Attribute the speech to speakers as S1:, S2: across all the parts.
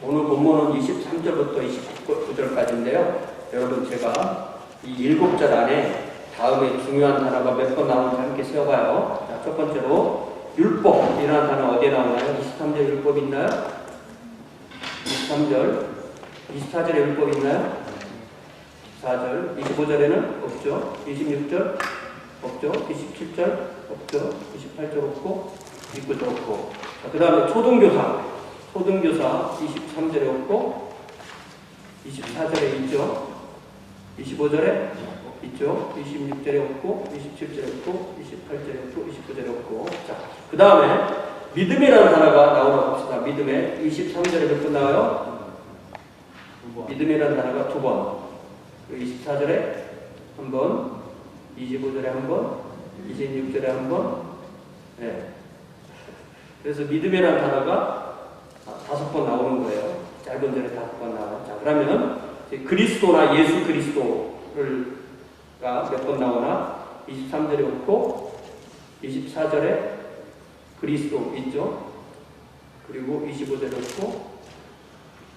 S1: 오늘 본문은 23절부터 29절까지인데요. 여러분 제가 이 7절 안에 다음에 중요한 단어가 몇 번 나오는지 함께 세워봐요. 자, 첫 번째로 율법이라는 단어 어디에 나오나요? 23절 율법 있나요? 23절 24절에 율법 있나요? 24절 25절에는 없죠. 26절 없죠. 27절 없죠. 28절 없고 29절 없고. 그 다음에 초등교사 23절에 없고 24절에 있죠. 25절에 있죠. 26절에 없고 27절에 없고 28절에 없고 29절에 없고. 자, 그 다음에 믿음이라는 단어가 나오라고 합시다. 믿음에 23절에 몇 번 나와요? 믿음이라는 단어가 2번. 24절에 한 번, 25절에 한 번, 26절에 한 번. 네. 그래서 믿음이라는 단어가 5번 나오는 거예요. 짧은 절에 5번 나와요. 자, 그러면 그리스도나 예수 그리스도를 몇 번 나오나? 23절에 없고 24절에 그리스도 있죠. 그리고 25절에 없고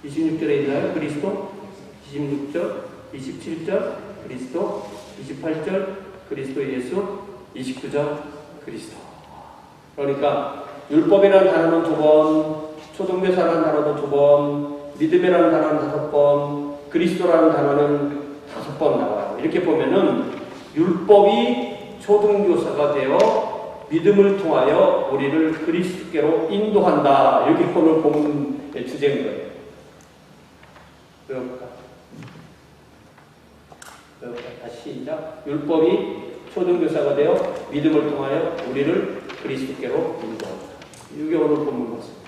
S1: 26절에 있나요? 그리스도 26절 27절 그리스도 28절 그리스도 예수 29절 그리스도. 그러니까 율법이라는 단어는 2번, 초등교사라는 단어도 2번, 믿음이라는 단어는 5번, 그리스도라는 단어는 5번 나와요. 이렇게 보면은 율법이 초등교사가 되어 믿음을 통하여 우리를 그리스도께로 인도한다. 이렇게 오늘 본문의 주제인 거예요. 배워볼까? 다시 시작. 율법이 초등교사가 되어 믿음을 통하여 우리를 그리스도께로 인도한다. 이게 오늘 본문 같습니다.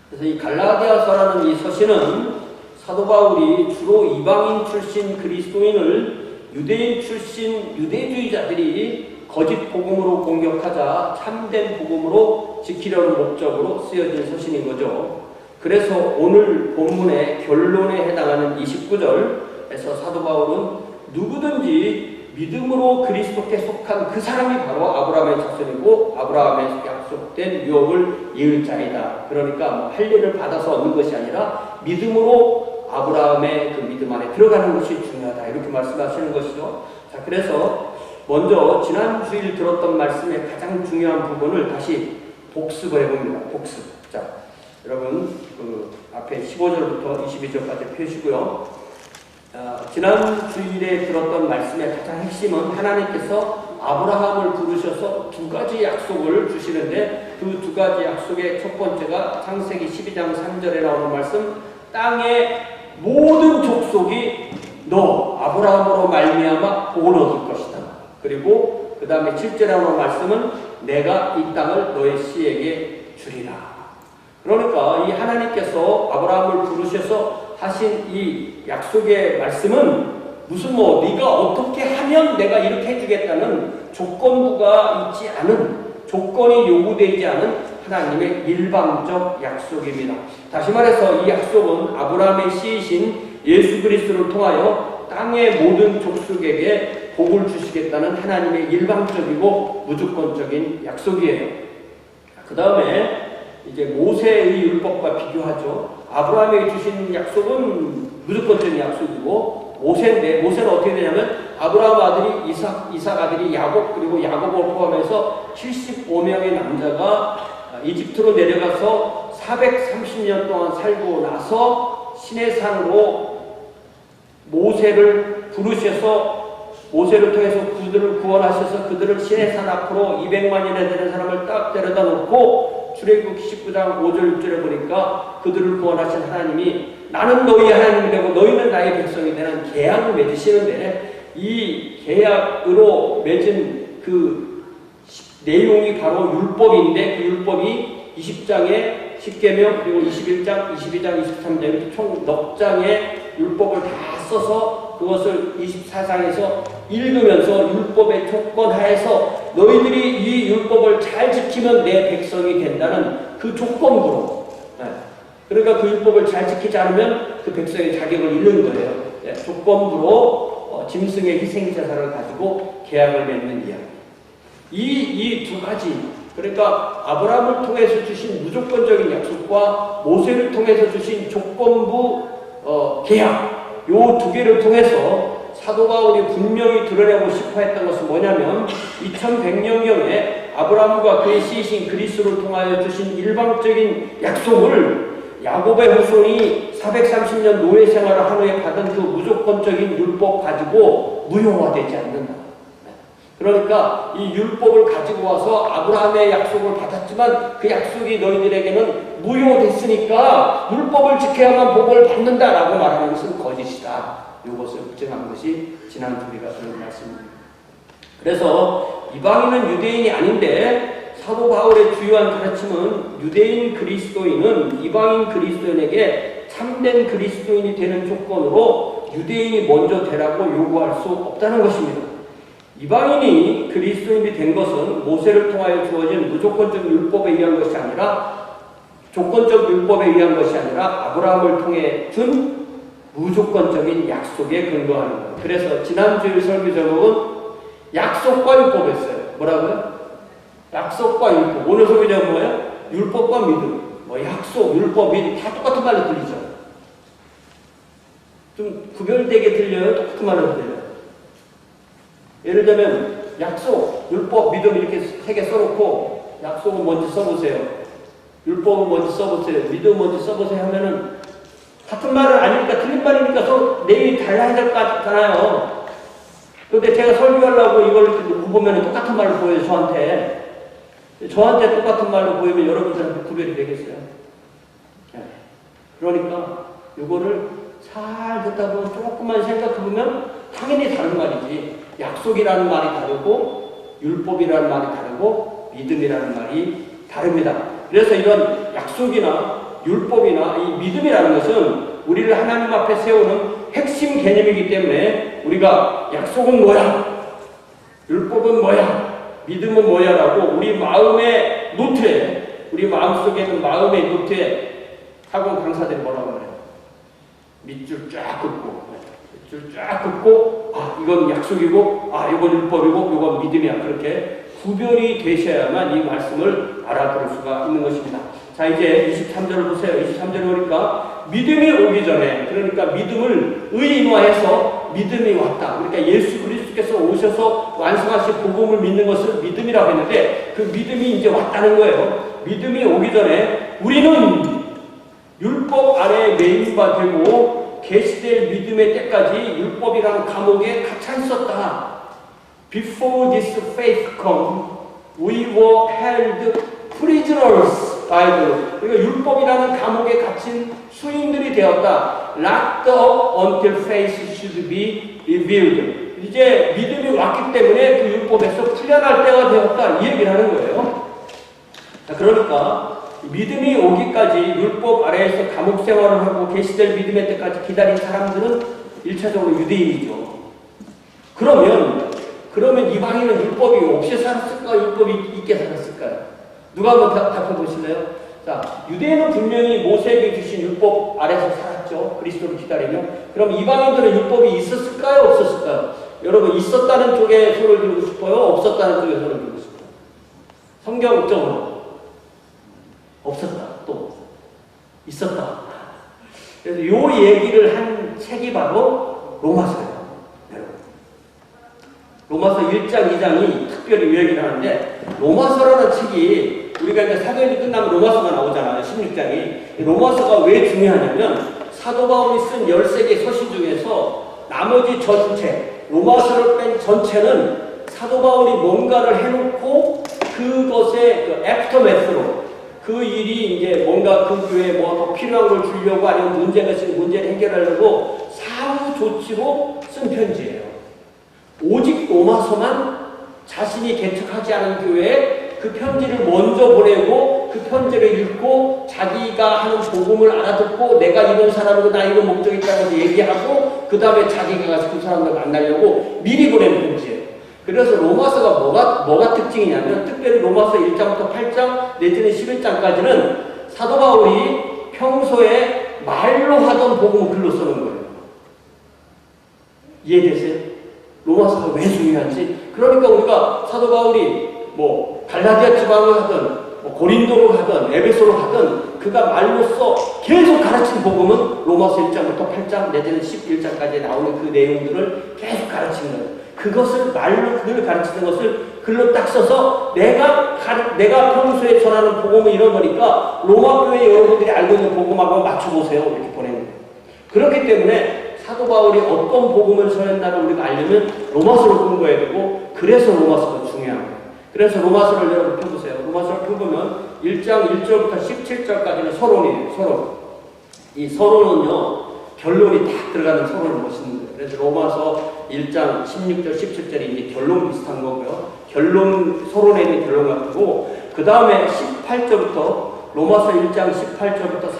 S1: 그래서 이 갈라디아서라는 이 서신은 사도 바울이 주로 이방인 출신 그리스도인을 유대인 출신 유대주의자들이 거짓 복음으로 공격하자 참된 복음으로 지키려는 목적으로 쓰여진 서신인 거죠. 그래서 오늘 본문의 결론에 해당하는 29절에서 사도 바울은 누구든지 믿음으로 그리스도께 속한 그 사람이 바로 아브라함의 자손이고 아브라함의 약속된 유업을 이을 자이다. 그러니까 할 일을 받아서 얻는 것이 아니라 믿음으로 아브라함의 그 믿음 안에 들어가는 것이 중요하다. 이렇게 말씀하시는 것이죠. 자, 그래서 먼저 지난 주일 들었던 말씀의 가장 중요한 부분을 다시 복습을 해봅니다. 복습. 자, 여러분 그 앞에 15절부터 22절까지 펴시고요. 지난 주일에 들었던 말씀의 가장 핵심은 하나님께서 아브라함을 부르셔서 2가지 약속을 주시는데 그 2가지 약속의 첫 번째가 창세기 12장 3절에 나오는 말씀, 땅의 모든 족속이 너 아브라함으로 말미암아 복을 얻을 것이다. 그리고 그 다음에 7절에 나오는 말씀은 내가 이 땅을 너의 씨에게 주리라. 그러니까 이 하나님께서 아브라함을 부르셔서 하신 이 약속의 말씀은 무슨 네가 어떻게 하면 내가 이렇게 해주겠다는 조건부가 있지 않은, 조건이 요구되지 않은 하나님의 일방적 약속입니다. 다시 말해서 이 약속은 아브라함의 씨이신 예수 그리스도를 통하여 땅의 모든 족속에게 복을 주시겠다는 하나님의 일방적이고 무조건적인 약속이에요. 그 다음에 이제 모세의 율법과 비교하죠. 아브라함에게 주신 약속은 무조건적인 약속이고 모세인데, 모세는 어떻게 되냐면 아브라함 아들이 이삭 아들이 야곱, 그리고 야곱을 포함해서 75명의 남자가 이집트로 내려가서 430년 동안 살고 나서 시내산으로 모세를 부르셔서 모세를 통해서 그들을 구원하셔서 그들을 시내산 앞으로 200만이나 되는 사람을 딱 데려다 놓고 출애굽기 19장 5절 6절에 보니까 그들을 구원하신 하나님이 나는 너희 하나님이 되고 너희는 나의 백성이 되는 계약을 맺으시는데 이 계약으로 맺은 그 내용이 바로 율법인데 그 율법이 20장의 10계명 그리고 21장, 22장, 23장 이렇게 총 넉 장의 율법을 다 써서 그것을 24장에서 읽으면서 율법의 조건 하에서 너희들이 이 율법을 잘 지키면 내 백성이 된다는 그 조건부로, 그러니까 그 율법을 잘 지키지 않으면 그 백성의 자격을 잃는 거예요. 조건부로 짐승의 희생제사를 가지고 계약을 맺는 이야기. 이 2가지 그러니까 아브라함을 통해서 주신 무조건적인 약속과 모세를 통해서 주신 조건부 계약, 요 두 개를 통해서 사도 바울이 분명히 드러내고 싶어 했던 것은 뭐냐면 2100년경에 아브라함과 그의 시신 그리스도를 통하여 주신 일방적인 약속을 야곱의 후손이 430년 노예 생활을 한 후에 받은 그 무조건적인 율법 가지고 무효화되지 않는다. 그러니까 이 율법을 가지고 와서 아브라함의 약속을 받았지만 그 약속이 너희들에게는 무효됐으니까 율법을 지켜야만 복을 받는다라고 말하는 것은 거짓이다. 이것을 부정한 것이 지난 우리가 들은 말씀입니다. 그래서 이방인은 유대인이 아닌데 사도 바울의 주요한 가르침은 유대인 그리스도인은 이방인 그리스도인에게 참된 그리스도인이 되는 조건으로 유대인이 먼저 되라고 요구할 수 없다는 것입니다. 이방인이 그리스도인이 된 것은 모세를 통하여 주어진 무조건적 율법에 의한 것이 아니라 조건적 율법에 의한 것이 아니라 아브라함을 통해 준 무조건적인 약속에 근거하는 거예요. 그래서 지난주일 설교 제목은 약속과 율법이었어요. 뭐라고요? 약속과 율법. 오늘 설교 제목은 뭐예요? 율법과 믿음. 약속, 율법, 믿음 다 똑같은 말로 들리죠. 좀 구별되게 들려요? 똑같은 말로 들려요? 예를 들면 약속, 율법, 믿음 이렇게 세 개 써놓고 약속은 먼저 써보세요. 율법은 먼저 써보세요. 믿음은 먼저 써보세요 하면은 같은 말은 아니니까 틀린 말이니까 서로 내용이 달라야 될 것 같잖아요. 그런데 제가 설교하려고 이걸 이렇게 보면 똑같은 말로 보여요. 저한테 똑같은 말로 보이면 여러분들한테 구별이 되겠어요. 그러니까 이거를 잘 듣다 보면 조금만 생각해 보면 당연히 다른 말이지. 약속이라는 말이 다르고 율법이라는 말이 다르고 믿음이라는 말이 다릅니다. 그래서 이런 약속이나 율법이나 이 믿음이라는 것은 우리를 하나님 앞에 세우는 핵심 개념이기 때문에 우리가 약속은 뭐야? 율법은 뭐야? 믿음은 뭐야? 라고 우리 마음의 노트에, 우리 마음속에 있는 마음의 노트에 학원 강사들이 뭐라고 그래요? 밑줄 쫙 긋고 이건 약속이고 이건 율법이고 이건 믿음이야. 그렇게 구별이 되셔야만 이 말씀을 알아들을 수가 있는 것입니다. 자, 이제 23절을 보세요. 23절을 보니까 믿음이 오기 전에, 그러니까 믿음을 의인화해서 믿음이 왔다. 그러니까 예수 그리스도께서 오셔서 완성하신 복음을 믿는 것을 믿음이라고 했는데 그 믿음이 이제 왔다는 거예요. 믿음이 오기 전에 우리는 율법 아래에 매인바되고 계시될 믿음의 때까지 율법이라는 감옥에 갇혀 있었다. Before this faith come, we were held prisoners by the law. 그러니까 율법이라는 감옥에 갇힌 수인들이 되었다. Locked up until faith should be revealed. 이제 믿음이 왔기 때문에 그 율법에서 풀려날 때가 되었다. 이 얘기를 하는 거예요. 자, 그러니까 믿음이 오기까지 율법 아래에서 감옥 생활을 하고 계시될 믿음의 때까지 기다린 사람들은 1차적으로 유대인이죠. 그러면 이방인은 율법이 없이 살았을까? 율법이 있게 살았을까요? 누가 한번 답해 보실래요? 자, 유대인은 분명히 모세에게 주신 율법 아래서 살았죠. 그리스도를 기다리며. 그럼 이방인들은 율법이 있었을까요? 없었을까요? 여러분, 있었다는 쪽에 손을 들고 싶어요? 없었다는 쪽에 손을 들고 싶어요? 성경적으로 없었다. 또 있었다. 그래서 요 얘기를 한 책이 바로 로마서예요. 로마서 1장, 2장이 특별히 이 얘기를 하는데 로마서라는 책이 우리가 이제 사도행전 끝나면 로마서가 나오잖아요. 16장이. 로마서가 왜 중요하냐면 사도 바울이 쓴 13개 서신 중에서 나머지 전체, 로마서를 뺀 전체는 사도 바울이 뭔가를 해놓고 그것의 그 애프터매스로 그 일이 이제 뭔가 그 교회에 뭐 더 필요한 걸 주려고 아니면 문제를 해결하려고 사후 조치로 쓴 편지예요. 오직 로마서만 자신이 개척하지 않은 교회에 그 편지를 먼저 보내고 그 편지를 읽고 자기가 하는 복음을 알아듣고 내가 이런 사람이고 나 이런 목적이 있다고 얘기하고 그 다음에 자기가 가서 그 사람들 만나려고 미리 보낸 편지예요. 그래서 로마서가 뭐가 특징이냐면 특별히 로마서 1장부터 8장 내지는 11장까지는 사도 바울이 평소에 말로 하던 복음을 글로 쓰는 거예요. 이해되세요? 로마서가 왜 중요한지? 그러니까 우리가 사도 바울이 뭐 갈라디아 지방을 하든 고린도로 가든 에베소로 가든 그가 말로써 계속 가르친 복음은 로마서 1장부터 8장 내지는 11장까지 나오는 그 내용들을 계속 가르치는 거예요. 그것을 말로 늘 가르치는 것을 글로 딱 써서 내가 평소에 전하는 복음은 이런 거니까 로마 교회 여러분들이 알고 있는 복음하고 맞춰보세요. 이렇게 보내는 거예요. 그렇기 때문에 사도 바울이 어떤 복음을 전했나를 우리가 알려면 로마서를 공부해야 되고, 그래서 로마서가 중요한 거예요. 그래서 로마서를 여러분 펴보세요. 로마서를 펴보면 1장 1절부터 17절까지는 서론이에요. 서론. 이 서론은요, 결론이 딱 들어가는 서론을 멋있는 거예요. 그래서 로마서 1장 16절 17절이 이제 결론 비슷한 거고요. 결론, 서론에 있는 결론 같고, 그 다음에 18절부터 로마서 1장 18절부터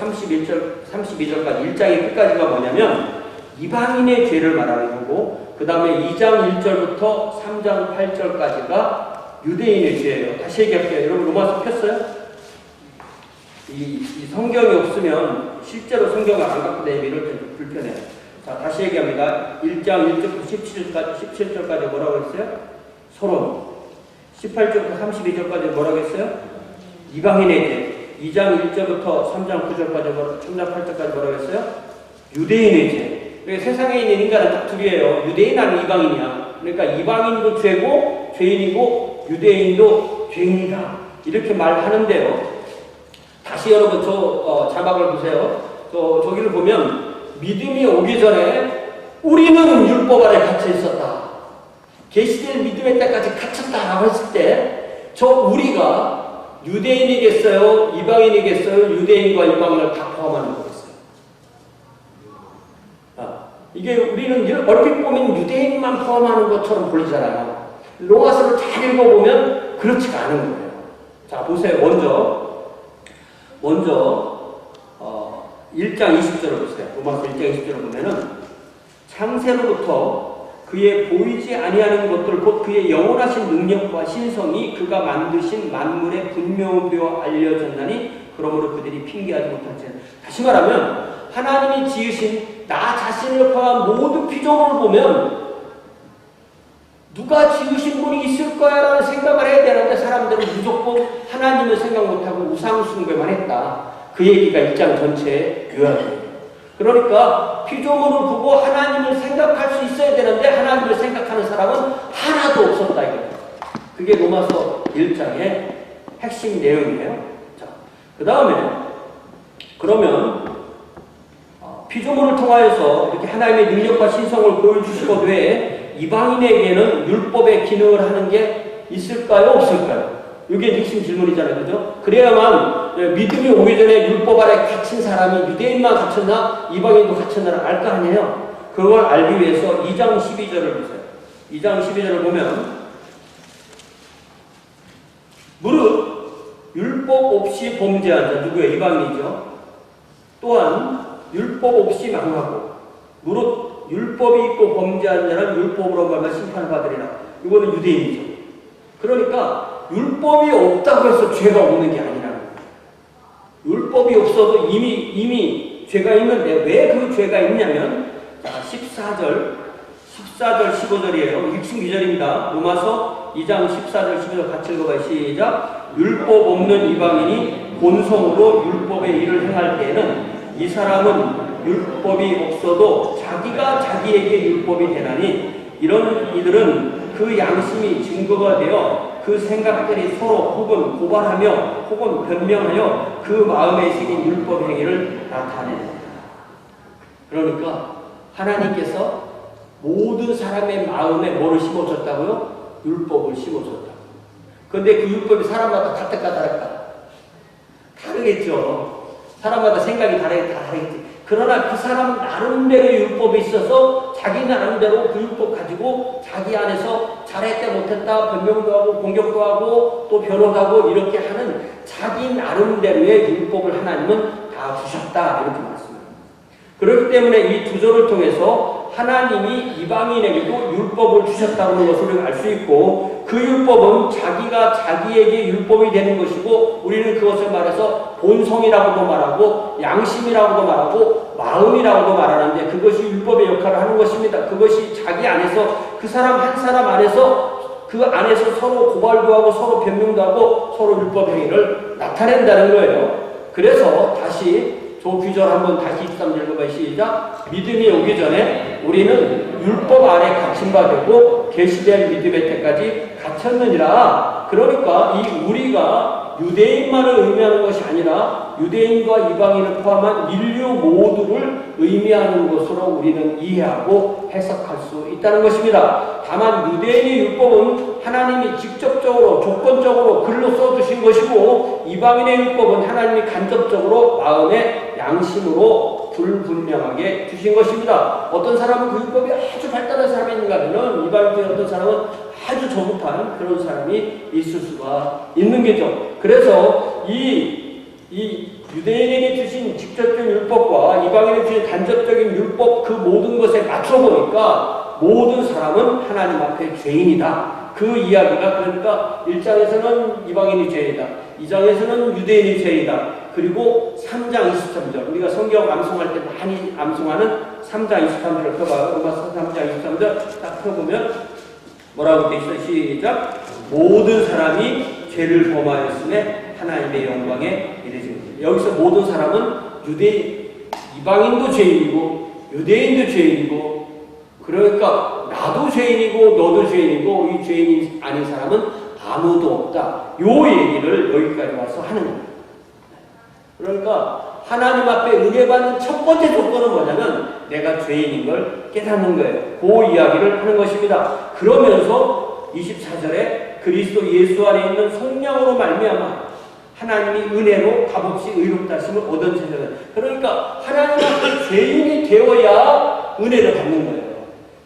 S1: 32절까지 1장의 끝까지가 뭐냐면 이방인의 죄를 말하는 거고, 그 다음에 2장 1절부터 3장 8절까지가 유대인의 죄예요. 다시 얘기할게요. 여러분 로마서 폈어요? 이 성경이 없으면 실제로 성경을 안 갖고 내밀을 때 불편해요. 자, 다시 얘기합니다. 1장 1절부터 17절까지 뭐라고 했어요? 서론. 18절부터 32절까지 뭐라고 했어요? 이방인의 죄. 2장 1절부터 3장 9절까지 3장 8절까지 뭐라고 했어요? 유대인의 죄. 세상에 있는 인간은 딱 둘이에요. 유대인 아니면 이방인이야. 그러니까 이방인도 죄고 죄인이고 유대인도 죄인이다. 이렇게 말하는데요. 다시 여러분 자막을 보세요. 저기를 보면 믿음이 오기 전에 우리는 율법 아래 갇혀 있었다. 계시될 믿음의 때까지 갇혔다라고 했을 때 저 우리가 유대인이겠어요? 이방인이겠어요? 유대인과 이방인을 다 포함하는 거겠어요. 이게 우리는 얼핏 보면 유대인만 포함하는 것처럼 보이잖아요. 로마서를 잘 읽어보면 그렇지가 않은 거예요. 자, 보세요. 먼저 1장 20절을 보세요. 로마서 1장 20절을 보면은 창세로부터 그의 보이지 아니하는 것들 곧 그의 영원하신 능력과 신성이 그가 만드신 만물의 분명되어 알려졌나니 그러므로 그들이 핑계하지 못할지. 다시 말하면 하나님이 지으신 나 자신을 포함한 모든 피조물을 보면 누가 지으신 분이 있을 거야 라는 생각을 해야 되는데 사람들은 무조건 하나님을 생각 못하고 우상 숭배만 했다. 그 얘기가 1장 전체의 요약이에요. 그러니까 피조물을 보고 하나님을 생각할 수 있어야 되는데 하나님을 생각하는 사람은 하나도 없었다 이거예요. 그게 로마서 1장의 핵심 내용이에요. 자, 그 다음에 그러면 피조물을 통하여서 이렇게 하나님의 능력과 신성을 보여주시고 외에 이방인에게는 율법의 기능을 하는 게 있을까요? 없을까요? 이게 핵심 질문이잖아요. 그죠? 그래야만 믿음이 오기 전에 율법 아래 갇힌 사람이 유대인만 갇혔나 이방인도 갇혔나를 알 거 아니에요. 그걸 알기 위해서 2장 12절을 보세요. 2장 12절을 보면 무릇 율법 없이 범죄한 자 누구예요? 이방인이죠. 또한 율법 없이 망하고 무릇 율법이 있고 범죄한 자는 율법으로 말하면 심판받으리라. 이거는 유대인이죠. 그러니까 율법이 없다고 해서 죄가 없는 게 아니라는 거예요. 율법이 없어도 이미 죄가 있는데 왜 그 죄가 있냐면 14절 15절이에요. 핵심 기절입니다. 로마서 2장 14절 15절 같이 읽어봐요. 시작. 율법 없는 이방인이 본성으로 율법의 일을 행할 때에는 이 사람은 율법이 없어도 자기가 자기에게 율법이 되나니 이런 이들은 그 양심이 증거가 되어 그 생각들이 서로 혹은 고발하며 혹은 변명하여 그 마음에 새긴 율법 행위를 나타냅니다. 그러니까 하나님께서 모든 사람의 마음에 뭐를 심어줬다고요? 율법을 심어줬다. 그런데 그 율법이 사람마다 같을까 다를까? 다르겠죠. 사람마다 생각이 다르겠지. 그러나 그 사람 나름대로의 율법이 있어서 자기 나름대로 그 율법 가지고 자기 안에서 잘했다 못했다 변명도 하고 공격도 하고 또 변호도 하고 이렇게 하는 자기 나름대로의 율법을 하나님은 다 주셨다 이렇게 말씀합니다. 그렇기 때문에 이 두 절을 통해서 하나님이 이방인에게도 율법을 주셨다는 것을 우리가 알 수 있고 그 율법은 자기가 자기에게 율법이 되는 것이고 우리는 그것을 말해서 본성이라고도 말하고 양심이라고도 말하고 마음이라고도 말하는데 그것이 율법의 역할을 하는 것입니다. 그것이 자기 안에서 그 사람 한 사람 안에서 그 안에서 서로 고발도 하고 서로 변명도 하고 서로 율법 행위를 나타낸다는 거예요. 그래서 다시 저 귀절 한번 다시 23절 읽어봐요. 시작. 믿음이 오기 전에 우리는 율법 아래 갇힌 바 되고 계시될 믿음의 때까지 갇혔느니라. 그러니까 이 우리가 유대인만을 의미하는 것이 아니라 유대인과 이방인을 포함한 인류 모두를 의미하는 것으로 우리는 이해하고 해석할 수 있다는 것입니다. 다만 유대인의 율법은 하나님이 직접적으로 조건적으로 글로 써주신 것이고 이방인의 율법은 하나님이 간접적으로 마음의 양심으로 불분명하게 주신 것입니다. 어떤 사람은 그 율법이 아주 발달한 사람이 있는가 하면 이방인 중에 어떤 사람은 아주 저급한 그런 사람이 있을 수가 있는 게죠. 그래서 이 유대인에게 주신 직접적인 율법과 이방인에게 주신 간접적인 율법 그 모든 것에 맞춰보니까 모든 사람은 하나님 앞에 죄인이다. 그 이야기가 그러니까 1장에서는 이방인이 죄이다. 2장에서는 유대인이 죄이다. 그리고 3장 23절 우리가 성경 암송할 때 많이 암송하는 3장 23절을 펴봐요. 로마서 3장 23절 딱 펴보면 뭐라고 되어 있어요? 시작. 모든 사람이 죄를 범하였음에 하나님의 영광에 이르지. 여기서 모든 사람은 이방인도 죄인이고 유대인도 죄인이고 그러니까 나도 죄인이고 너도 죄인이고 이 죄인이 아닌 사람은 아무도 없다. 요 얘기를 여기까지 와서 하는 거예요. 그러니까 하나님 앞에 은혜 받는 첫 번째 조건은 뭐냐면 내가 죄인인 걸 깨닫는 거예요. 그 이야기를 하는 것입니다. 그러면서 24절에 그리스도 예수 안에 있는 성령으로 말미암아 하나님이 은혜로 값없이 의롭다 하심을 얻은 자들. 그러니까 하나님 앞에 죄인이 되어야 은혜를 받는 거예요.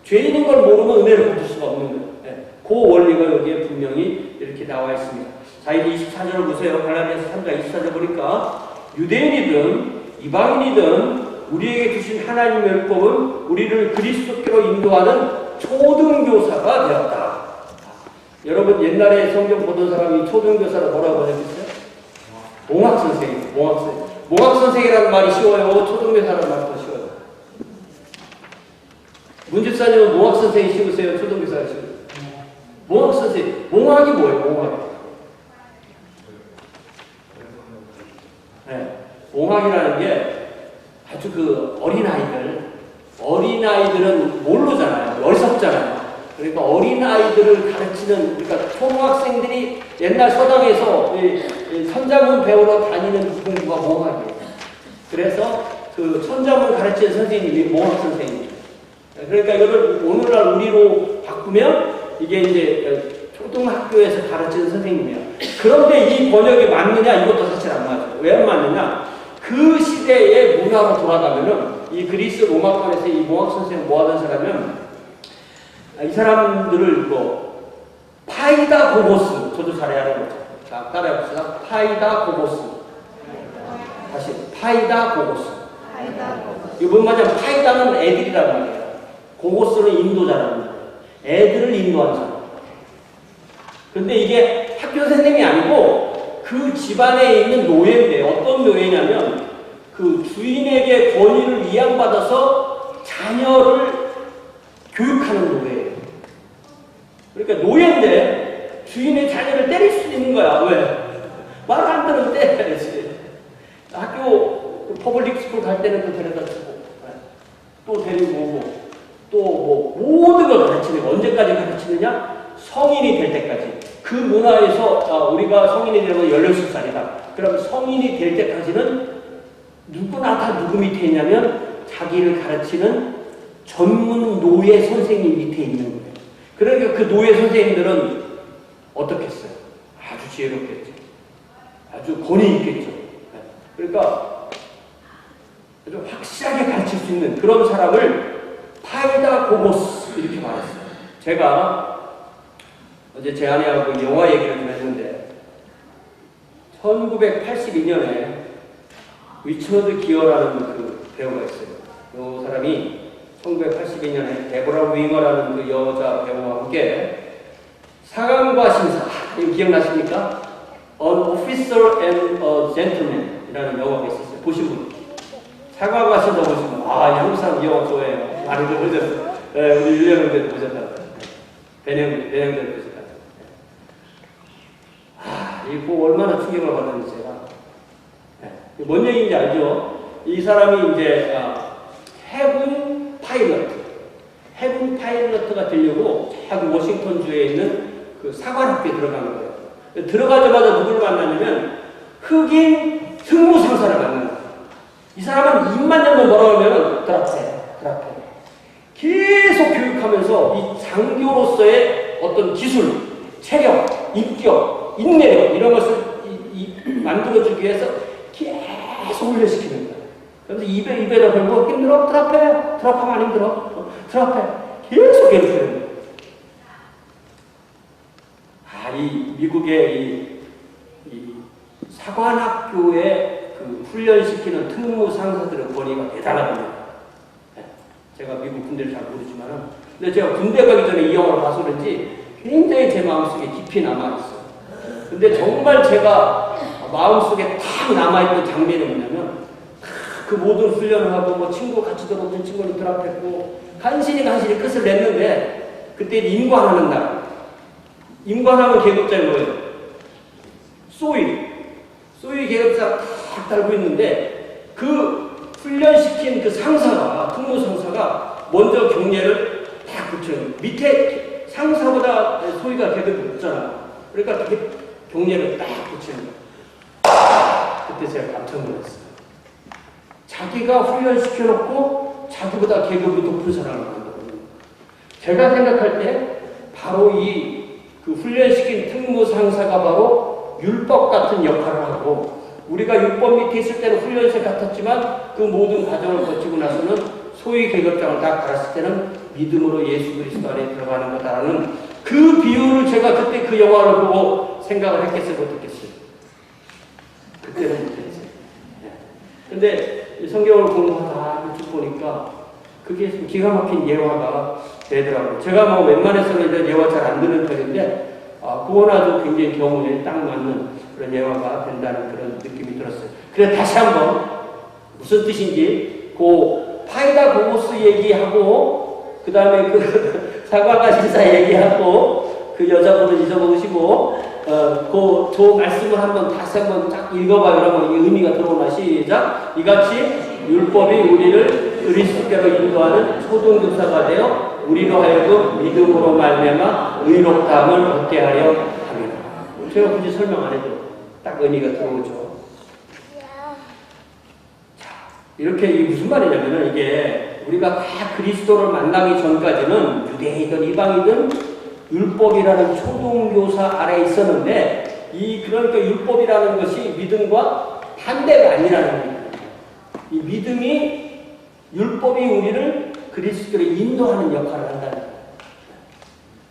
S1: 죄인인 걸 모르면 은혜를 받을 수가 없는 거예요. 네. 그 원리가 여기에 분명히 이렇게 나와 있습니다. 자, 이제 24절을 보세요. 갈라디아서 3장 24절 보니까 유대인이든 이방인이든 우리에게 주신 하나님의 율법은 우리를 그리스도께로 인도하는 초등교사가 되었다. 여러분 옛날에 성경 보던 사람이 초등교사를 뭐라고 하셨어요? 몽학선생님. 몽학선생이라는 말이 쉬워요? 초등교사라는 말이 더 쉬워요? 문집사님은 몽학선생이 쉬우세요? 초등교사가 쉬우세요? 몽학선생님. 몽학이 뭐예요? 몽학. 네. 몽학이라는 게 아주 그 어린아이들은 모르잖아요. 어리석잖아요. 그러니까 어린아이들을 가르치는, 그러니까 초등학생들이 옛날 서당에서 천자문 배우러 다니는 공부가 몽학이에요. 그래서 그 천자문 가르치는 선생님이 몽학 선생님이에요. 그러니까 이걸 오늘날 우리로 바꾸면 이게 이제 초등학교에서 가르치는 선생님이에요. 그런데 이 번역이 맞느냐? 이것도 사실 안 맞아요. 왜 안 맞느냐? 그 시대의 문화로 돌아가면은 이 그리스 로마권에서 이 몽학 선생님 뭐 하던 사람은 이 사람들을 파이다 고고스, 저도 잘해야 하는 거죠. 자, 따라해봅시다. 파이다 고고스. 다시 파이다 고고스. 이거 뭔 말이냐면 파이다는 애들이란 말이에요. 고고스는 인도자라는 말이에요. 애들을 인도하는 사람. 근데 이게 학교 선생님이 아니고 그 집안에 있는 노예인데 어떤 노예냐면 그 주인에게 권위를 이양받아서 자녀를 교육하는 노예예요. 그러니까 노예인데 주인의 자녀를 때릴 수 있는 거야. 왜? 말 안 들으면 때려야지. 학교 퍼블릭 스쿨 갈 때는 또 데려다 주고 또 데리고 오고 또 모든 걸 가르치는 거. 언제까지 가르치느냐? 성인이 될 때까지. 그 문화에서 우리가 성인이 되면 16살이다. 그럼 성인이 될 때까지는 누구나 다 누구 밑에 있냐면 자기를 가르치는 전문 노예 선생님 밑에 있는 거예요. 그러니까 그 노예 선생님들은 어떻게 했어요? 아주 지혜롭겠죠. 아주 권위 있겠죠. 그러니까 아주 확실하게 가르칠 수 있는 그런 사람을 파이다 고고스 이렇게 말했어요. 제가 어제 제 아내하고 영화 얘기를 좀 했는데 1982년에 위처드 기어라는 그 배우가 있어요. 그 사람이 1982년에 데보라 윙어라는 그 여자 배우와 함께 사감과 심사, 이거 기억나십니까? An Officer and a Gentleman 이라는 영화가 있었어요. 보신 분? 사감과 심사 보신 분? 한국 사람 이 영화 좋아해요. 많이들 보셨어요. 네, 우리 윤리형들 보셨다고. 배영들 보셨다고. 이거 얼마나 충격을 받았는지 제가. 네. 뭔 얘기인지 알죠? 이 사람이 이제 해군 파일럿가 되려고 워싱턴주에 있는 그 사관학교에 들어가는 거예요. 들어가자마자 누구를 만나냐면 흑인 특무상사를 만나는 거예요. 이 사람은 입만 열면 뭐라고 하면 드랍해. 계속 교육하면서 이 장교로서의 어떤 기술, 체력, 인격, 인내력 이런 것을 만들어주기 위해서 계속 훈련시키는 거예요. 그래서 입에다 걸고 힘들어? 드랍해. 드랍하면 안 힘들어? 드랍해. 계속 괴롭히는 거예요. 이 미국의 이 사관학교에 그 훈련시키는 특무 상사들의 권위가 대단합니다. 제가 미국 군대를 잘 모르지만은, 근데 제가 군대 가기 전에 이 영화를 봐서 그런지 굉장히 제 마음속에 깊이 남아있어요. 근데 정말 제가 마음속에 탁 남아있는 장면이 뭐냐면, 그 모든 훈련을 하고, 뭐 친구 같이 들어오는 친구를 드랍했고, 간신히 끝을 냈는데, 그때 임관하는 날. 임관하면 계급자가 뭐예요? 소위 계급자 탁 달고 있는데, 그 훈련시킨 그 상사가, 특무 상사가 먼저 경례를 딱 붙여요. 밑에 상사보다 소위가 계급이 높잖아. 그러니까 경례를 딱 붙이는 거예요. 그때 제가 깜짝 놀랐어요. 자기가 훈련시켜놓고 자기보다 계급이 높은 사람을 만들거든요. 제가 생각할 때 바로 그 훈련시킨 특무 상사가 바로 율법 같은 역할을 하고, 우리가 율법 밑에 있을 때는 훈련소 같았지만 그 모든 과정을 거치고 나서는 소위 계급장을 다 갈았을 때는 믿음으로 예수 그리스도 안에 들어가는 거다라는 그 비유를 제가 그때 그 영화를 보고 생각을 했겠어요, 못했겠어요? 그때는 못했어요. 근데 성경을 공부하다 쭉 보니까 그게 기가 막힌 예화가 되더라고요. 제가 뭐 웬만해서는 이런 예화 잘 안 듣는 편인데, 그거나도 굉장히 경우에 딱 맞는 그런 예화가 된다는 그런 느낌이 들었어요. 그래서 다시 한번 무슨 뜻인지 그 파이다고고스 얘기하고, 그 다음에 그 사과가 신사 얘기하고, 그 여자분을 잊어먹으시고, 그 말씀을 다시 한번 쫙 읽어봐요. 그러면 이 의미가 들어오나. 시작. 이같이 율법이 우리를 그리스도께로 인도하는 초등교사가 되어 우리로 하여금 믿음으로 말미암아 의롭다함을 얻게 하려 합니다. 제가 굳이 설명 안 해도 딱 의미가 들어오죠. 자, 이렇게 이게 무슨 말이냐면은, 이게 우리가 다 그리스도를 만나기 전까지는 유대이든 이방이든 율법이라는 초등교사 아래에 있었는데, 그러니까 율법이라는 것이 믿음과 반대가 아니라는 겁니다. 이 믿음이, 율법이 우리를 그리스도로 인도하는 역할을 한다는 거예요.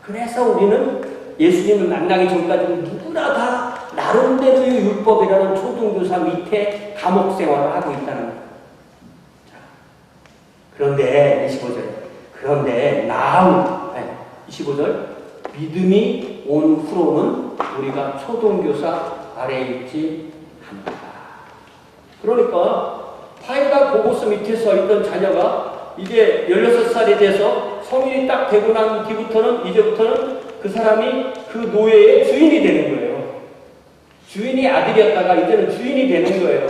S1: 그래서 우리는 예수님을 만나기 전까지는 누구나 다 나름대로의 율법이라는 초등교사 밑에 감옥 생활을 하고 있다는 거예요. 자, 그런데 25절. 그런데 now 25절. 믿음이 온 후로는 우리가 초등교사 아래에 있지 않는다. 그러니까 파이가 고고스 밑에 서 있던 자녀가 이제 16살이 돼서 성인이 딱 되고 난 뒤부터는, 이제부터는 그 사람이 그 노예의 주인이 되는 거예요. 주인이 아들이었다가 이제는 주인이 되는 거예요.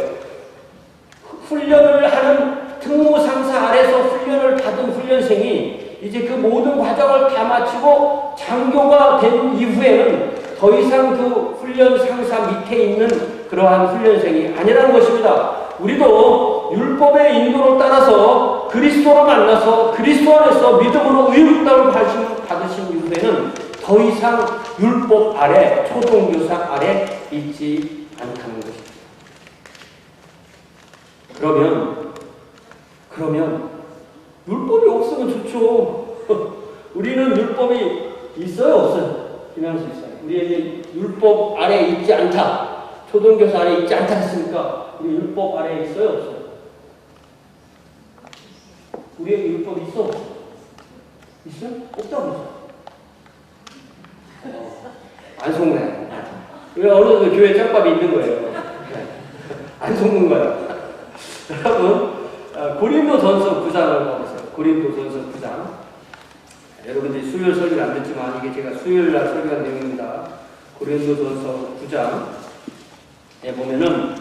S1: 훈련을 하는 특무 상사 아래서 훈련을 받은 훈련생이 이제 그 모든 과정을 다 마치고 장교가 된 이후에는 더 이상 그 훈련 상사 밑에 있는 그러한 훈련생이 아니라는 것입니다. 우리도 율법의 인도를 따라서 그리스도를 만나서 그리스도 안에서 믿음으로 의롭다움을 받으신 이후에는 더 이상 율법 아래, 초등교사 아래 있지 않다는 것입니다. 그러면 율법이 없으면 좋죠. 우리는 율법이 있어요, 없어요? 김양수 있어요. 우리에게 율법 아래 있지 않다. 초등교사 아래 있지 않다 했으니까 우리 율법 아래 있어요, 없어요? 우리에게 율법 있어? 있어요? 없다고 했어. 안 속네. 왜 어느 교회 짬밥이 있는 거예요? 안 속는 거야. 여러분, 고린도전서 9장을 보세요. 고린도전서 9장. 여러분들이 수요일 설교를 안 듣지만 이게 제가 수요일 날 설교한 내용입니다. 고린도전서 9장에 보면은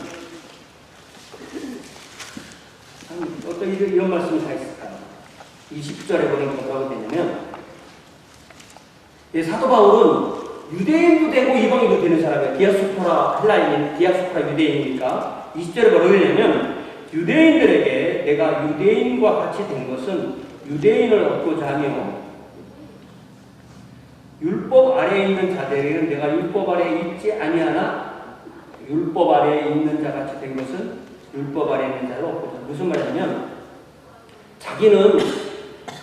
S1: 어떤 이런 말씀이 다 있을까요? 20절에 보니까 뭐라고 되냐면, 사도 바울은 유대인도 되고 이방인도 되는 사람이에요. 디아스포라 헬라인, 디아스포라 유대인이니까 20절에 뭐라고 되냐면, 유대인들에게 내가 유대인과 같이 된 것은 유대인을 얻고자 하며 율법 아래에 있는 자들에게는 내가 율법 아래에 있지 아니하나 율법 아래에 있는 자 같이 된 것은 율법 아래에 있는 자를 얻고자. 무슨 말이냐면 자기는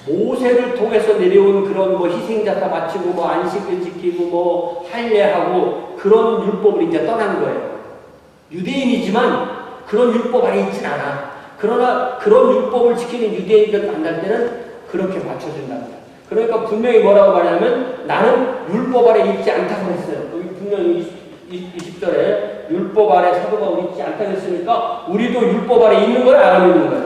S1: 모세를 통해서 내려온 그런 뭐 희생자다 바치고 뭐 안식을 지키고 뭐 할례하고 그런 율법을 이제 떠난 거예요. 유대인이지만 그런 율법 안에 있진 않아. 그러나 그런 율법을 지키는 유대인들 만날 때는 그렇게 맞춰준다는 거야. 그러니까 분명히 뭐라고 말하냐면 나는 율법 아래 있지 않다고 했어요. 여기 분명히 20절에 율법 아래 사도 바울이 있지 않다고 했으니까 우리도 율법 아래 있는 거야? 안 있는 거야?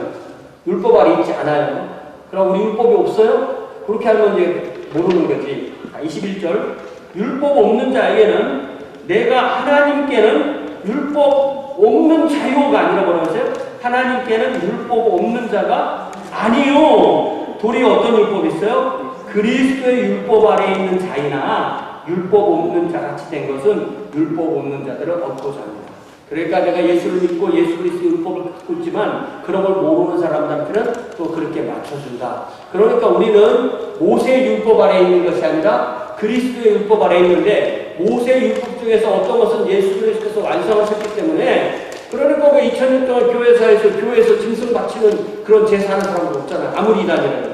S1: 율법 아래 있지 않아요. 그럼 우리 율법이 없어요? 그렇게 하면 이제 모르는 거지. 21절 율법 없는 자에게는 내가 하나님께는 율법 없는 자유가 아니라 뭐라고 했어요? 하나님께는 율법 없는 자가 아니요. 도리어 어떤 율법이 있어요? 그리스도의 율법 아래에 있는 자이나 율법 없는 자같이 된 것은 율법 없는 자들을 얻고자 합니다. 그러니까 내가 예수를 믿고 예수 그리스도의 율법을 갖고 있지만 그런 걸 모르는 사람들한테는 또 그렇게 맞춰준다. 그러니까 우리는 모세의 율법 아래에 있는 것이 아니라 그리스도의 율법 아래에 있는데 모세의 율법 중에서 어떤 것은 예수 그리스도께서 완성하셨기 때문에 그러니까 왜 2000년 동안 교회에서 짐승 바치는 그런 제사하는 사람도 없잖아요. 아무리 이단이라도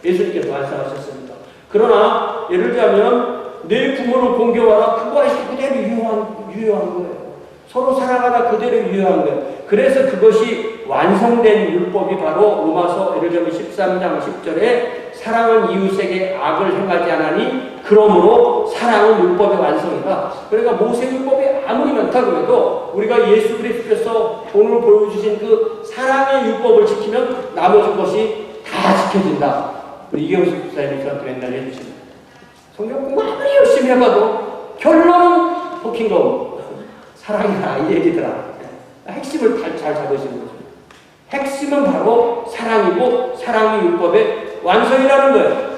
S1: 예수님께서 완성하셨습니다. 그러나 예를 들자면 내 부모를 공경하라 그거에서 그대로 유효한 거예요. 서로 사랑하라 그대로 유효한 거예요. 그래서 그것이 완성된 율법이 바로 로마서 예를 들면 13장 10절에 사랑은 이웃에게 악을 행하지 않으니 그러므로 사랑은 율법의 완성이다. 그러니까 모세 율법이 아무리 많다고 해도 우리가 예수 그리스도께서 오늘 보여주신 그 사랑의 율법을 지키면 나머지 것이 다 지켜진다. 우리 이경수 목사님이 저한테 맨날 해주십니다. 성경 공부 아무리 열심히 해봐도 결론은 포킹검 사랑이라 이 얘기더라. 핵심을 잘 잡으시는 거죠. 핵심은 바로 사랑이고 사랑이 율법의 완성이라는 거예요.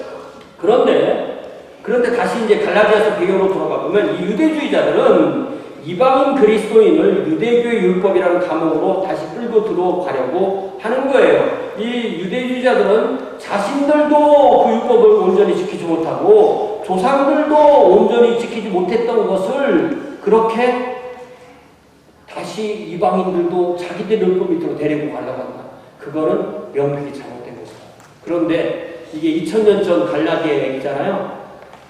S1: 그런데 다시 이제 갈라디아서 배경으로 돌아가 보면 이 유대주의자들은 이방인 그리스도인을 유대교의 율법이라는 감옥으로 다시 끌고 들어가려고 하는 거예요. 이 유대주의자들은 자신들도 그 율법을 온전히 지키지 못하고 조상들도 온전히 지키지 못했던 것을 그렇게 다시 이방인들도 자기들 율법 밑으로 데리고 가려고 한다. 그거는 명백히 잘못된 것이다. 그런데 이게 2000년 전 갈라디아 얘기잖아요.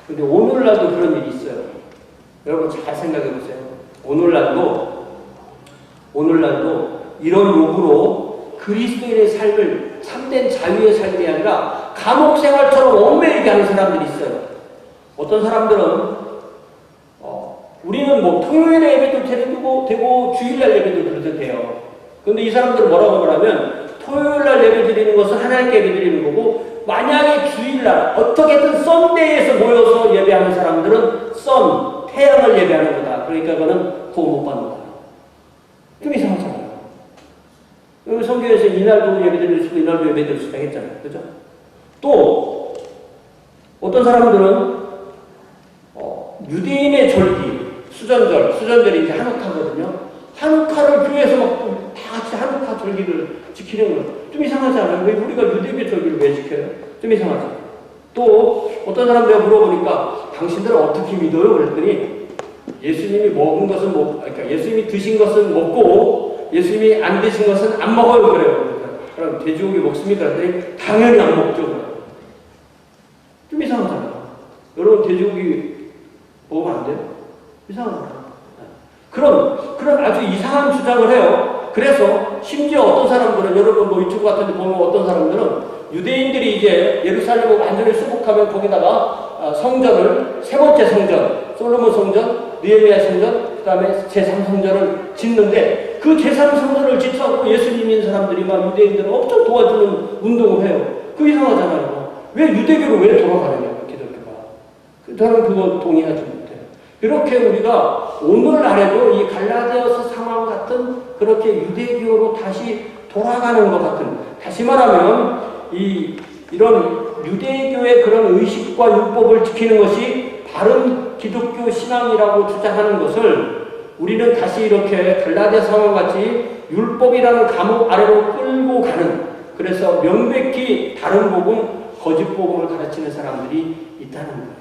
S1: 근데 오늘날도 그런 일이 있어요. 여러분 잘 생각해 보세요. 오늘날도 이런 욕으로 그리스도인의 삶을 참된 자유의 삶이 아니라 감옥 생활처럼 얽매이게 하는 사람들이 있어요. 어떤 사람들은 우리는 뭐 토요일에 예배도 되고 주일날 예배도 그래도 돼요. 근데 이 사람들은 뭐라고 말하면 토요일날 예배 드리는 것은 하나님께 예배 드리는 거고 만약에 주일날 어떻게든 썬데이에서 모여서 예배하는 사람들은 태양을 예배하는 거다. 그러니까 그거는 구원 못 받는 거다. 좀 이상하잖아요. 여기 성경에서 이날도 예배 드릴 수도 이날도 예배 드릴 수도 했잖아요. 그죠? 또 어떤 사람들은 유대인의 절기 수전절이 이제 한우카거든요. 한우카를 교회에서 막 다 같이 한우카 절기를 지키는 거 좀 이상하지 않아요? 왜 우리가 유대교 절기를 왜 지켜요? 좀 이상하죠. 또 어떤 사람들 물어보니까 당신들은 어떻게 믿어요? 그랬더니 예수님이 먹은 것은 그러니까 예수님이 드신 것은 먹고 예수님이 안 드신 것은 안 먹어요. 그래요. 그럼 돼지고기 먹습니까? 그랬더니 당연히 안 먹죠. 좀 이상하잖아요. 여러분 돼지고기 먹으면 안 돼요? 이상하잖아요. 그런 아주 이상한 주장을 해요. 그래서 심지어 어떤 사람들은 여러분 뭐 유튜브 같은 데 보면 어떤 사람들은 유대인들이 이제 예루살렘을 완전히 수복하면 거기다가 성전을 세 번째 성전, 솔로몬 성전, 느헤미야 성전, 그 다음에 제3성전을 짓는데 그 제3성전을 짓자고 예수님 믿는 사람들이 막 유대인들을 엄청 도와주는 운동을 해요. 그 이상하잖아요. 왜 유대교로 왜 돌아가느냐고 기독교가. 저는 그거 동의하지 못해요. 이렇게 우리가 오늘날에도 이 갈라디아서 상황 같은 그렇게 유대교로 다시 돌아가는 것 같은, 다시 말하면 이런 유대교의 그런 의식과 율법을 지키는 것이 바른 기독교 신앙이라고 주장하는 것을 우리는 다시 이렇게 갈라디아 상황 같이 율법이라는 감옥 아래로 끌고 가는, 그래서 명백히 다른 복음, 거짓 복음을 가르치는 사람들이 있다는 거예요.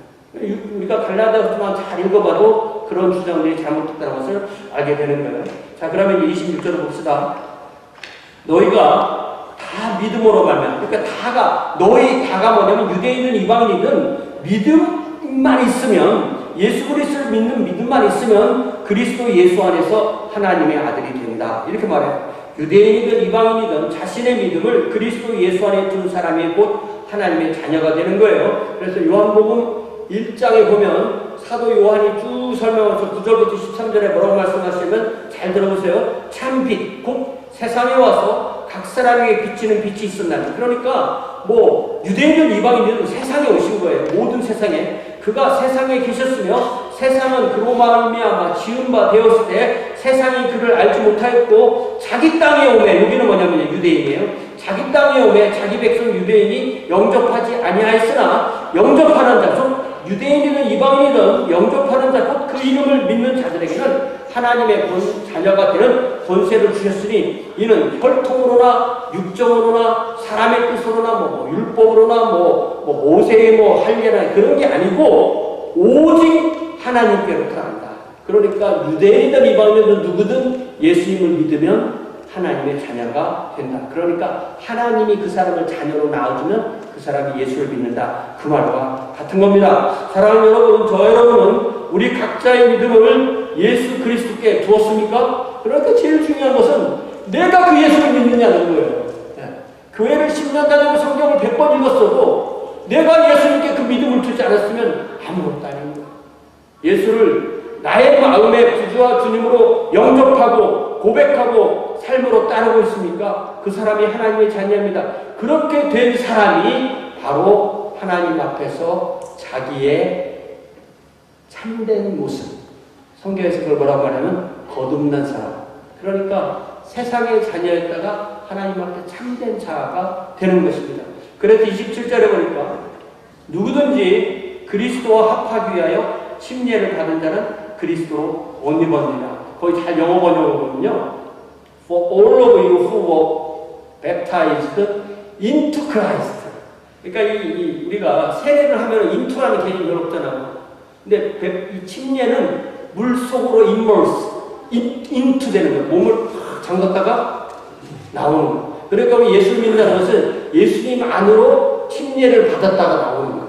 S1: 우리가 갈라디아서만 잘 읽어봐도 그런 주장들이 잘못됐다는 것을 알게 되는 거예요. 자, 그러면 26절을 봅시다. 너희가 다 믿음으로 말면, 그러니까 다가 뭐냐면 유대인은 이방인이든 믿음만 있으면, 예수 그리스도를 믿는 믿음만 있으면 그리스도 예수 안에서 하나님의 아들이 된다. 이렇게 말해요. 유대인이든 이방인이든 자신의 믿음을 그리스도 예수 안에 둔 사람이 곧 하나님의 자녀가 되는 거예요. 그래서 요한복음 1장에 보면 사도 요한이 쭉 설명해서 9절부터 13절에 뭐라고 말씀하시면 잘 들어보세요. 참빛, 곧 세상에 와서 각 사람에게 비치는 빛이 있었나니. 그러니까 뭐 유대인은 이방인은 세상에 오신 거예요. 모든 세상에. 그가 세상에 계셨으며 세상은 그로 말미암아 지은 바 되었을 때 세상이 그를 알지 못하였고 자기 땅에 오매, 여기는 뭐냐면 유대인이에요. 자기 땅에 오매 자기 백성 유대인이 영접하지 아니하였으나 영접하는 자, 유대인이든 이방인이든 영접하는 자, 곧 그 이름을 믿는 자들에게는 하나님의 자녀가 되는 권세를 주셨으니 이는 혈통으로나 육정으로나 사람의 뜻으로나 율법으로나 모세의 할례나 그런 게 아니고 오직 하나님께로부터 난다. 그러니까 유대인이든 이방인이든 누구든 예수님을 믿으면 하나님의 자녀가 된다. 그러니까 하나님이 그 사람을 자녀로 낳아주면 그 사람이 예수를 믿는다. 그 말과 같은 겁니다. 사랑하는 여러분, 저 여러분은 우리 각자의 믿음을 예수 그리스도께 두었습니까? 그러니까 제일 중요한 것은 내가 그 예수를 믿느냐는 거예요. 교회를 10년 다니고 성경을 100번 읽었어도 내가 예수님께 그 믿음을 주지 않았으면 아무것도 아닌 거예요. 예수를 나의 마음의 구주와 주님으로 영접하고 고백하고 삶으로 따르고 있습니까? 그 사람이 하나님의 자녀입니다. 그렇게 된 사람이 바로 하나님 앞에서 자기의 참된 모습, 성경에서 그걸 뭐라고 하냐면 거듭난 사람. 그러니까 세상의 자녀였다가 하나님 앞에 참된 자가 되는 것입니다. 그래서 27절에 보니까 누구든지 그리스도와 합하기 위하여 침례를 받은 자는 그리스도로 옷 입었느니라. 거의 잘 영어 번역이거든요. For all of you who were baptized into Christ. 그러니까 우리가 세례를 하면 into라는 개념이 별로 없잖아요. 근데 이 침례는 물 속으로 immerse, into 되는 거예요. 몸을 팍 잠갔다가 나오는 거예요. 그러니까 우리 예수 믿는다는 것은 예수님 안으로 침례를 받았다가 나오는 거예요.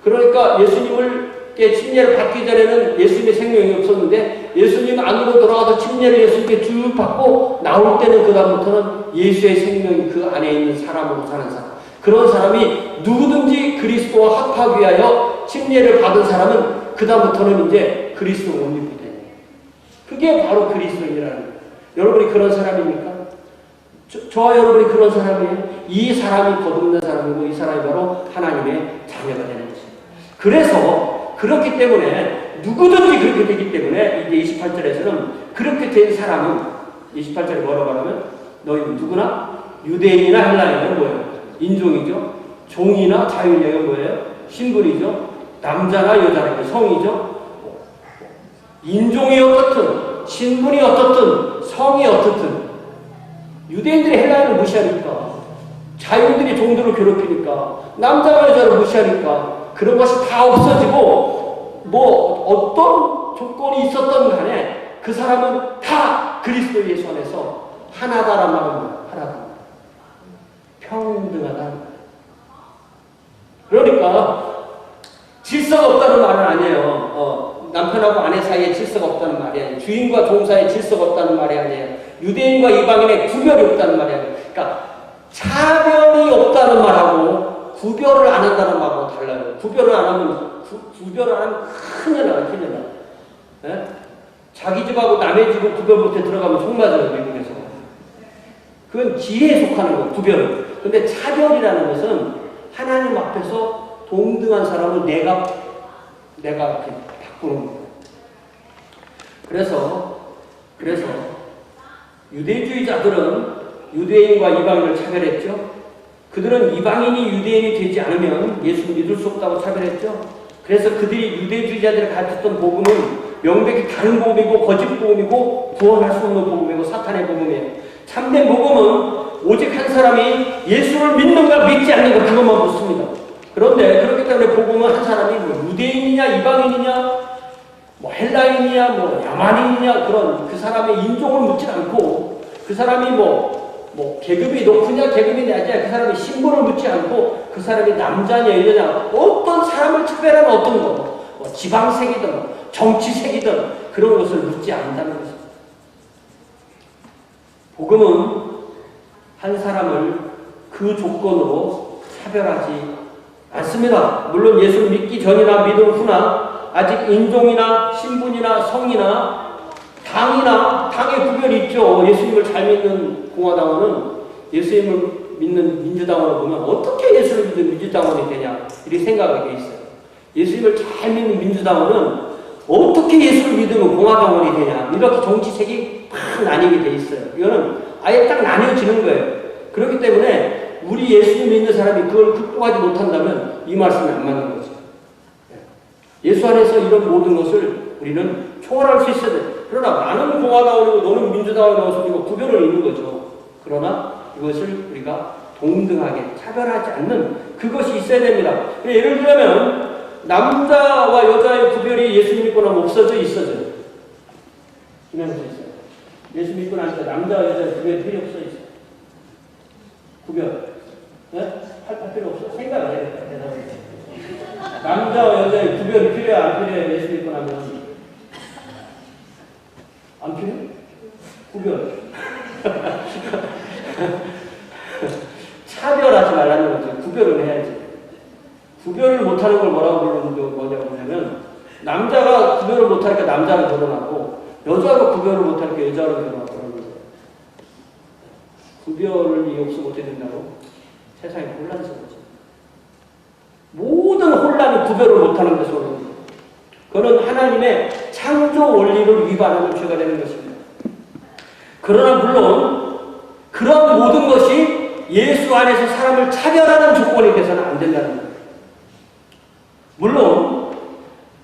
S1: 그러니까 예수님께 침례를 받기 전에는 예수님의 생명이 없었는데 예수님 안으로 들어가서 침례를 예수님께 쭉 받고 나올 때는 그 다음부터는 예수의 생명이 그 안에 있는 사람으로 사는 사람. 그런 사람이 누구든지 그리스도와 합하기 위하여 침례를 받은 사람은 그 다음부터는 이제 그리스도 옷 입게 되는 거예요. 그게 바로 그리스도인이라는 거예요. 여러분이 그런 사람입니까? 저와 여러분이 그런 사람이에요. 이 사람이 거듭난 사람이고 이 사람이 바로 하나님의 자녀가 되는 것입니다. 그래서 그렇기 때문에 누구든지 그렇게 되기 때문에 이제 28절에서는 그렇게 된 사람은 28절에 뭐라고 하냐면 너희 누구나 유대인이나 헬라인은 뭐예요? 인종이죠. 종이나 자유인은 뭐예요? 신분이죠. 남자나 여자나 성이죠. 인종이 어떻든 신분이 어떻든 성이 어떻든 유대인들이 헬라인을 무시하니까 자유인들이 종들을 괴롭히니까 남자와 여자를 무시하니까 그런 것이 다 없어지고 어떤 조건이 있었던 간에 그 사람은 다 그리스도 예수 안에서 하나다란 말은 하나다. 평등하다. 그러니까 질서가 없다는 말은 아니에요. 남편하고 아내 사이에 질서가 없다는 말이 아니에요. 주인과 종 사이에 질서가 없다는 말이 아니에요. 유대인과 이방인의 구별이 없다는 말이 아니에요. 그러니까 차별이 없다는 말하고 구별을 안 한다는 말하고 달라요. 구별을 안 하면 큰일 나요. 예? 자기 집하고 남의 집은 구별 못해 들어가면 총 맞아요. 미국에서. 그건 지혜에 속하는 거예요. 구별은. 근데 차별이라는 것은 하나님 앞에서 동등한 사람을 내가 이렇게 바꾸는 거예요. 그래서 유대주의자들은 유대인과 이방인을 차별했죠. 그들은 이방인이 유대인이 되지 않으면 예수를 믿을 수 없다고 차별했죠. 그래서 그들이 유대주의자들이 가르쳤던 복음은 명백히 다른 복음이고 거짓 복음이고 구원할 수 없는 복음이고 사탄의 복음이에요. 참된 복음은 오직 한 사람이 예수를 믿는가 믿지 않는가 그것만 묻습니다. 그런데 그렇기 때문에 복음은 한 사람이 뭐 유대인이냐 이방인이냐 뭐 헬라인이냐 뭐 야만인이냐 그런 그 사람의 인종을 묻지 않고 그 사람이 뭐 계급이 높으냐 계급이 낮으냐 그 사람의 신분을 묻지 않고 그 사람이 남자냐 여자냐 어떤 사람을 특별한 어떤 거 뭐 지방색이든 정치색이든 그런 것을 묻지 않는다는 것입니다. 복음은 한 사람을 그 조건으로 차별하지 않습니다. 물론 예수를 믿기 전이나 믿은 후나 아직 인종이나 신분이나 성이나 당의 구별이 있죠. 예수님을 잘 믿는 공화당원은 예수님을 믿는 민주당원을 보면 어떻게 예수를 믿는 민주당원이 되냐 이렇게 생각하게 돼 있어요. 예수님을 잘 믿는 민주당원은 어떻게 예수를 믿으면 공화당원이 되냐 이렇게 정치색이 팍 나뉘게 돼 있어요. 이거는 아예 딱 나뉘어지는 거예요. 그렇기 때문에 우리 예수님 믿는 사람이 그걸 극복하지 못한다면 이 말씀이 안 맞는 거죠. 예수 안에서 이런 모든 것을 우리는 초월할 수 있어야 돼. 그러나 나는 공화당원이고 너는 민주당원이고 이거 구별을 있는 거죠. 그러나 이것을 우리가 동등하게 차별하지 않는 그것이 있어야 됩니다. 예를 들면 남자와 여자의 구별이 예수 믿고 나면 없어져 있어져요. 이면서 있어요. 예수 믿고 나니까 남자와 여자의 구별이 필요 없어 있어요. 구별. 네? 할 필요 없어. 생각을 해야겠다. 대답을. 남자와 여자의 구별이 필요해 안 필요해? 예수 믿고 나면 안 필요해? 구별. 차별하지 말라는 거죠. 구별을 해야지. 구별을 못하는 걸 뭐냐고 보냐면 남자가 구별을 못하니까 남자를 결혼하고 여자가 구별을 못하니까 여자를 결혼하고 그러는 거예요. 구별이 없어 못해야 된다고 세상이 혼란스러워져. 모든 혼란이 구별을 못하는 것으로 오는 거예요. 그거는 하나님의 창조 원리를 위반하는 죄가 되는 것입니다. 그러나 물론 그런 모든 것이 예수 안에서 사람을 차별하는 조건이 돼서는 안 된다는 거예요. 물론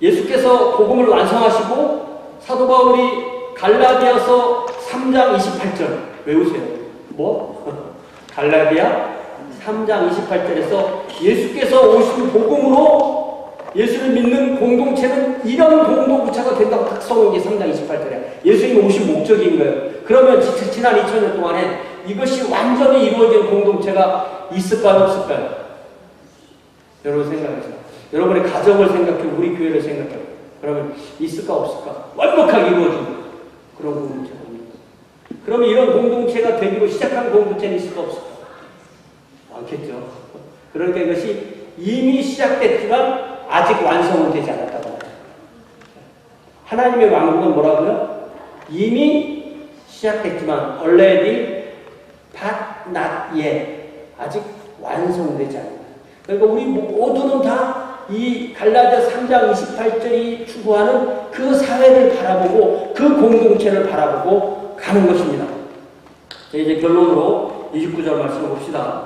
S1: 예수께서 복음을 완성하시고 사도 바울이 갈라디아서 3장 28절 외우세요. 뭐? 갈라디아 3장 28절에서 예수께서 오신 복음으로 예수를 믿는 공동체는 이런 공동체가 된다고 딱 써놓은 게 3장 28절이야. 예수님이 오신 목적인 거예요. 그러면 지난 2000년 동안에 이것이 완전히 이루어진 공동체가 있을까요? 없을까요? 여러분 생각하세요. 여러분의 가정을 생각해, 우리 교회를 생각해. 그러면 있을까 없을까? 완벽하게 이루어진 그런 공동체가 있습니다. 그러면 이런 공동체가 되기로 시작한 공동체는 있을까 없을까? 많겠죠. 그러니까 이것이 이미 시작됐지만 아직 완성은 되지 않았다고 합니다. 하나님의 왕국은 뭐라고요? 이미 시작됐지만 already but not yet 아직 완성되지 않는다. 그러니까 우리 모두는 다 이 갈라디아 3장 28절이 추구하는 그 사회를 바라보고 그 공동체를 바라보고 가는 것입니다. 자, 이제 결론으로 29절 말씀을 봅시다.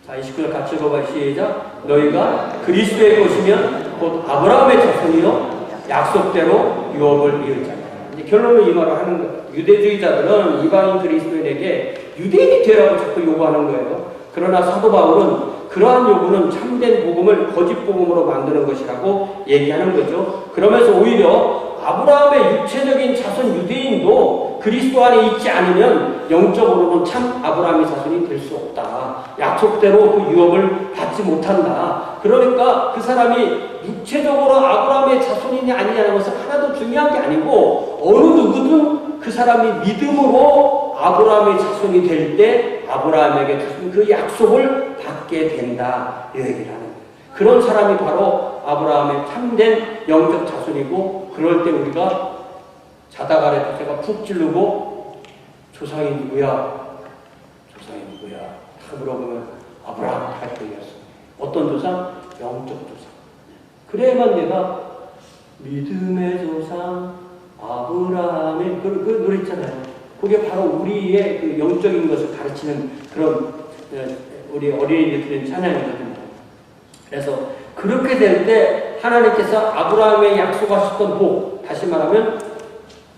S1: 자, 29절 같이 읽어봐요. 시작. 너희가 그리스도의 것이면 곧 아브라함의 자손이요 약속대로 유업을 이을 자라. 이제 결론을 이 말을 하는 거예요. 유대주의자들은 이방인 그리스도인에게 유대인이 되라고 자꾸 요구하는 거예요. 그러나 사도 바울은 그러한 요구는 참된 복음을 거짓 복음으로 만드는 것이라고 얘기하는 거죠. 그러면서 오히려 아브라함의 육체적인 자손 유대인도 그리스도 안에 있지 않으면 영적으로는 참 아브라함의 자손이 될 수 없다. 약속대로 그 유업을 받지 못한다. 그러니까 그 사람이 육체적으로 아브라함의 자손이냐 아니냐는 것은 하나도 중요한 게 아니고 어느 누구든 그 사람이 믿음으로 아브라함의 자손이 될 때 아브라함에게 주신 그 약속을 받게 된다. 이 얘기를 하는 거예요. 그런 사람이 바로 아브라함의 참된 영적 자손이고 그럴 때 우리가 자다가 제가 푹 찌르고 조상이 누구야? 조상이 누구야? 다 물어보면 아브라함 할 거였어. 어떤 조상? 영적 조상. 그래야만 내가 믿음의 조상, 아브라함의 그 노래 있잖아요. 그게 바로 우리의 그 영적인 것을 가르치는 그런 우리 어린이들의 찬양이거든요. 그래서 그렇게 될 때 하나님께서 아브라함에 약속하셨던 복, 다시 말하면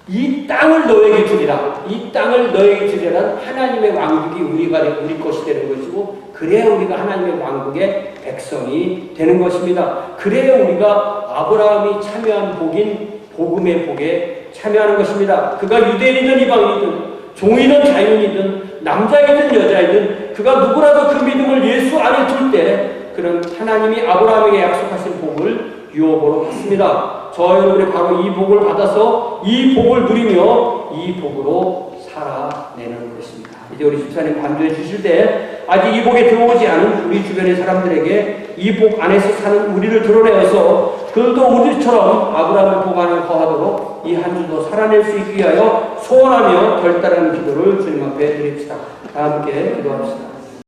S1: 이 땅을 너에게 주리라. 이 땅을 너에게 주리라는 하나님의 왕국이 우리 것이 되는 것이고, 그래야 우리가 하나님의 왕국의 백성이 되는 것입니다. 그래야 우리가 아브라함이 참여한 복인 복음의 복에 참여하는 것입니다. 그가 유대인이든 이방인이든 종이든 자유인이든 남자이든 여자이든 그가 누구라도 그 믿음을 예수 안에 둘 때 그런 하나님이 아브라함에게 약속하신 복을 유업으로 받습니다. 저 여러분이 바로 이 복을 받아서 이 복을 누리며 이 복으로 살아내는 것입니다. 이제 우리 집사님 반주해 주실 때 아직 이 복에 들어오지 않은 우리 주변의 사람들에게 이 복 안에서 사는 우리를 드러내어서 그들도 우리처럼 아브라함의 복 안에 거하도록 이 한 주도 살아낼 수 있기 위하여 소원하며 결단하는 기도를 주님 앞에 드립시다. 다 함께 기도합시다.